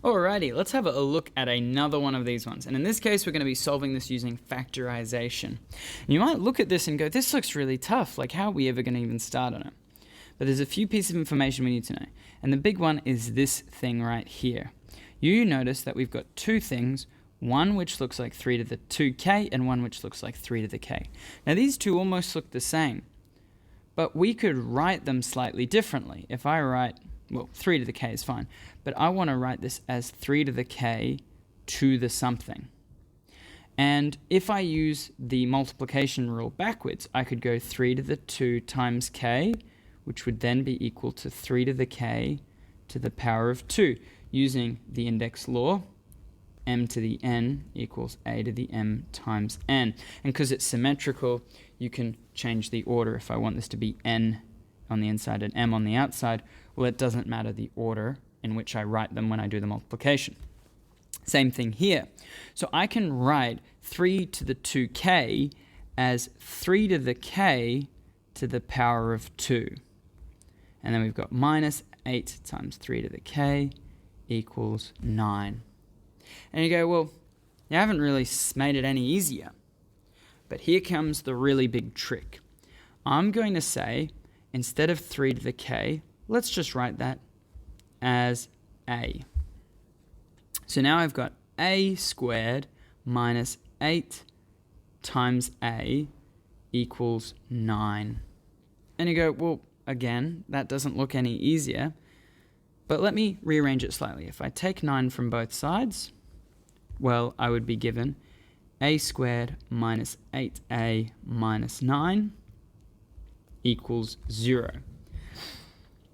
Alrighty, let's have a look at another one of these ones. And in this case, we're going to be solving this using factorization. And you might look at this and go, this looks really tough. Like, how are we ever going to even start on it? But there's a few pieces of information we need to know. And the big one is this thing right here. You notice that we've got two things, one which looks like 3 to the 2k and one which looks like 3 to the k. Now, these two almost look the same, but we could write them slightly differently. If I write, well, 3 to the k is fine, but I want to write this as 3 to the k to the something. And if I use the multiplication rule backwards, I could go 3 to the 2 times k, which would then be equal to 3 to the k to the power of 2, using the index law, m to the n equals a to the m times n. And because it's symmetrical, you can change the order. If I want this to be n on the inside and m on the outside, well, it doesn't matter the order in which I write them when I do the multiplication. Same thing here. So I can write 3 to the 2k as 3 to the k to the power of 2. And then we've got minus 8 times 3 to the k equals 9. And you go, well, you haven't really made it any easier. But here comes the really big trick. I'm going to say, instead of 3 to the k, let's just write that as a. So now I've got a squared minus 8 times a equals 9. And you go, well, again, that doesn't look any easier. But let me rearrange it slightly. If I take 9 from both sides, well, I would be given a squared minus 8a minus 9 equals 0.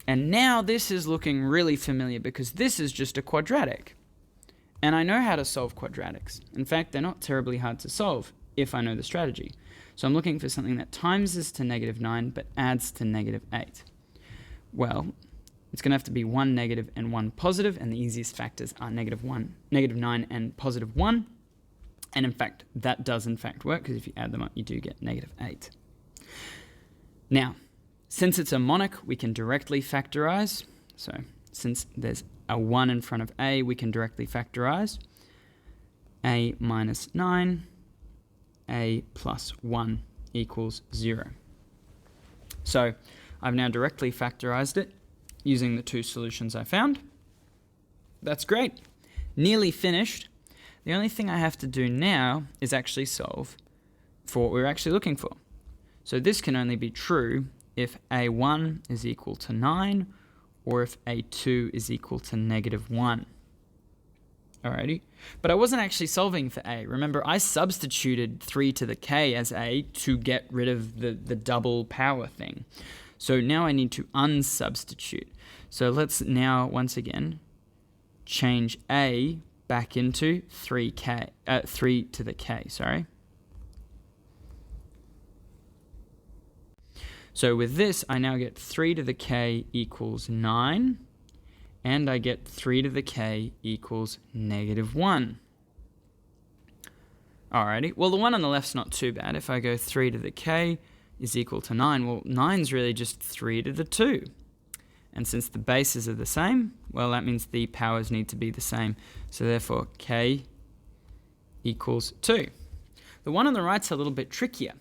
And now this is looking really familiar because this is just a quadratic. And I know how to solve quadratics. In fact, they're not terribly hard to solve if I know the strategy. So I'm looking for something that times this to negative 9 but adds to negative 8. Well, it's going to have to be 1 negative and 1 positive, and the easiest factors are negative 9 and positive 1. And in fact, that does in fact work, because if you add them up, you do get negative 8. Now, since it's a monic, we can directly factorize. So since there's a 1 in front of a, we can directly factorize. A minus 9, a plus 1 equals 0. So I've now directly factorized it using the two solutions I found. That's great. Nearly finished. The only thing I have to do now is actually solve for what we're actually looking for. So this can only be true if a1 is equal to 9 or if a2 is equal to negative 1. Alrighty. But I wasn't actually solving for a. Remember, I substituted 3 to the k as a to get rid of the double power thing. So now I need to unsubstitute. So let's now, once again, change a back into 3 to the k, sorry. So with this, I now get 3 to the k equals 9, and I get 3 to the k equals negative 1. Alrighty, well, the one on the left's not too bad. If I go 3 to the k is equal to 9, well, 9's really just 3 to the 2. And since the bases are the same, well, that means the powers need to be the same. So therefore, k equals 2. The one on the right's a little bit trickier.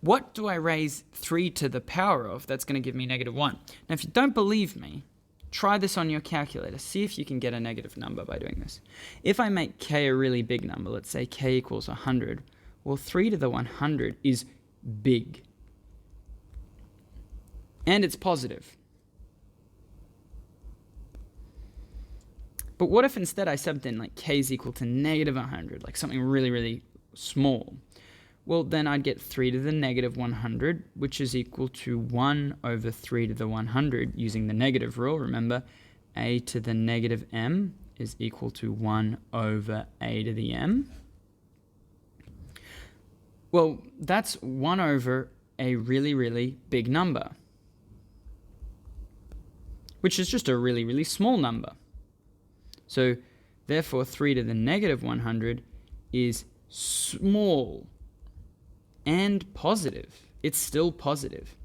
What do I raise 3 to the power of that's going to give me negative 1? Now, if you don't believe me, try this on your calculator. See if you can get a negative number by doing this. If I make k a really big number, let's say k equals 100, well, 3 to the 100 is big. And it's positive. But what if instead I subbed in like k is equal to negative 100, like something really, really small? Well, then I'd get 3 to the negative 100, which is equal to 1 over 3 to the 100 using the negative rule. Remember, a to the negative m is equal to 1 over a to the m. Well, that's 1 over a really, really big number, which is just a really, really small number. So therefore, 3 to the negative 100 is small and positive. It's still positive.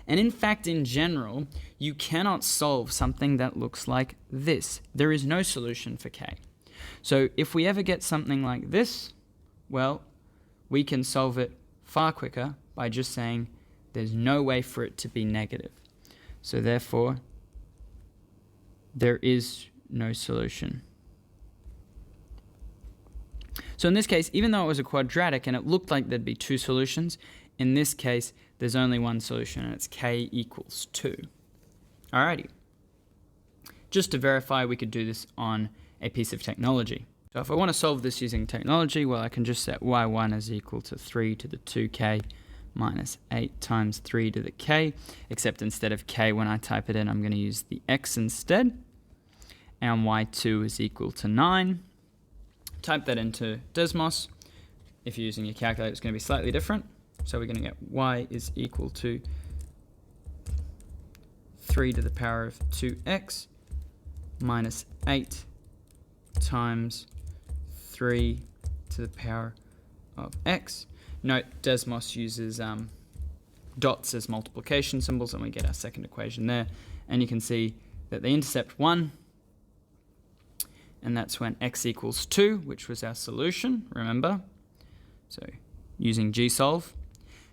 And in fact, in general, you cannot solve something that looks like this. There is no solution for k. So if we ever get something like this, well, we can solve it far quicker by just saying there's no way for it to be negative. So therefore, there is no solution. So in this case, even though it was a quadratic and it looked like there'd be two solutions, in this case, there's only one solution, and it's k equals 2. Alrighty. Just to verify, we could do this on a piece of technology. So if I want to solve this using technology, well, I can just set y1 is equal to 3 to the 2k minus 8 times 3 to the k, except instead of k, when I type it in, I'm going to use the x instead. And y2 is equal to 9. Type that into Desmos. If you're using your calculator, it's going to be slightly different. So we're going to get y is equal to 3 to the power of 2x minus 8 times 3 to the power of x. Note, Desmos uses dots as multiplication symbols, and we get our second equation there. And you can see that they intercept 1, and that's when x equals 2, which was our solution, remember? So using gsolve.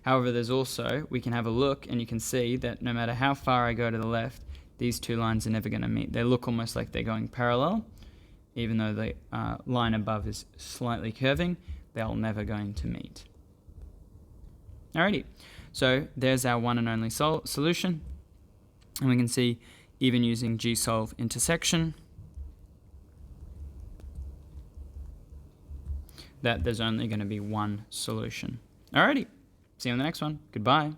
However, there's also, we can have a look, and you can see that no matter how far I go to the left, these two lines are never going to meet. They look almost like they're going parallel, even though the line above is slightly curving, they're never going to meet. Alrighty, so there's our one and only solution. And we can see, even using gsolve intersection, that there's only going to be one solution. Alrighty, see you on the next one. Goodbye.